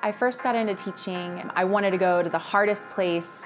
I first got into teaching. I wanted to go to the hardest place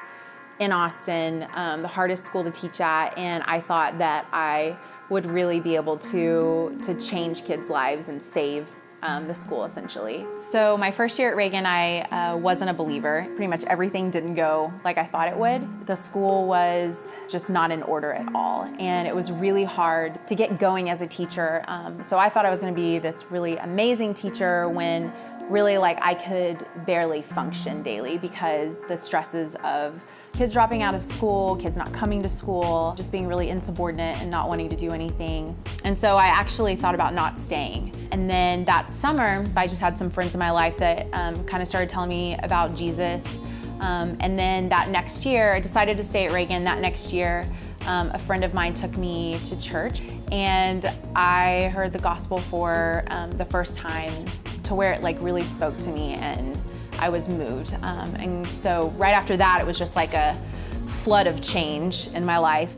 in Austin, the hardest school to teach at, and I thought that I would really be able to change kids' lives and save the school, essentially. So my first year at Reagan, I wasn't a believer. Pretty much everything didn't go like I thought it would. The school was just not in order at all, and it was really hard to get going as a teacher. So I thought I was going to be this really amazing teacher when really I could barely function daily because the stresses of kids dropping out of school, kids not coming to school, just being really insubordinate and not wanting to do anything. And so I actually thought about not staying. And then that summer, I just had some friends in my life that kind of started telling me about Jesus. And then that next year, I decided to stay at Reagan. That next year, a friend of mine took me to church, and I heard the gospel for the first time to where it really spoke to me, and I was moved. And so right after that, it was just like a flood of change in my life.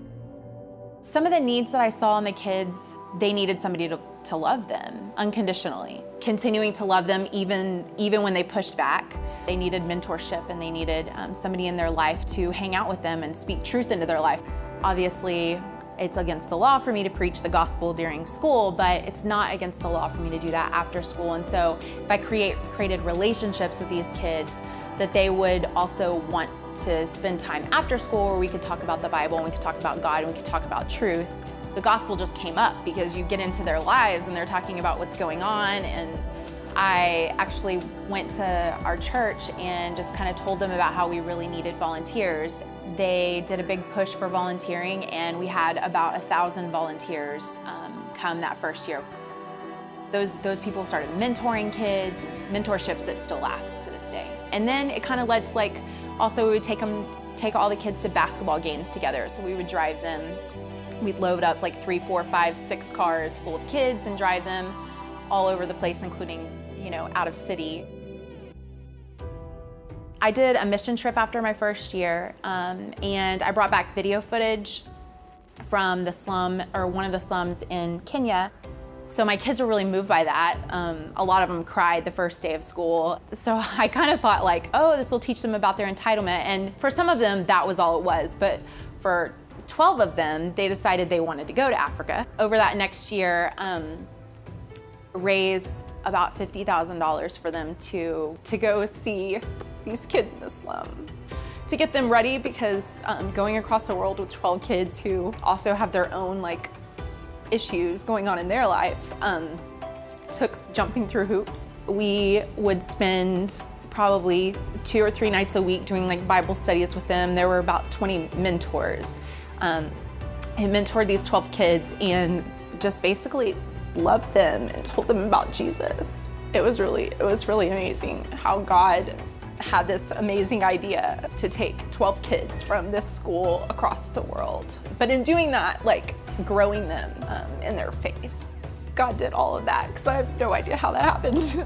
Some of the needs that I saw in the kids, they needed somebody to love them unconditionally, continuing to love them even when they pushed back. They needed mentorship, and they needed somebody in their life to hang out with them and speak truth into their life. Obviously, it's against the law for me to preach the gospel during school, but it's not against the law for me to do that after school. And so if I created relationships with these kids, that they would also want to spend time after school where we could talk about the Bible, and we could talk about God, and we could talk about truth. The gospel just came up because you get into their lives and they're talking about what's going on. And I actually went to our church and just kind of told them about how we really needed volunteers. They did a big push for volunteering, and we had about 1,000 volunteers come that first year. Those people started mentoring kids, mentorships that still last to this day. And then it kind of led to also we would take all the kids to basketball games together. So we would drive them. We'd load up 3, 4, 5, 6 cars full of kids and drive them all over the place, including out of city. I did a mission trip after my first year, and I brought back video footage from the slum, or one of the slums in Kenya. So my kids were really moved by that. A lot of them cried the first day of school. So I kind of thought oh, this will teach them about their entitlement. And for some of them, that was all it was. But for 12 of them, they decided they wanted to go to Africa. Over that next year, raised about $50,000 for them to go see these kids in the slum, to get them ready, because going across the world with 12 kids who also have their own issues going on in their life took jumping through hoops. We would spend probably 2 or 3 nights a week doing Bible studies with them. There were about 20 mentors. I mentored these 12 kids and just basically loved them and told them about Jesus. It was really amazing how God had this amazing idea to take 12 kids from this school across the world. But in doing that, growing them in their faith. God did all of that, because I have no idea how that happened.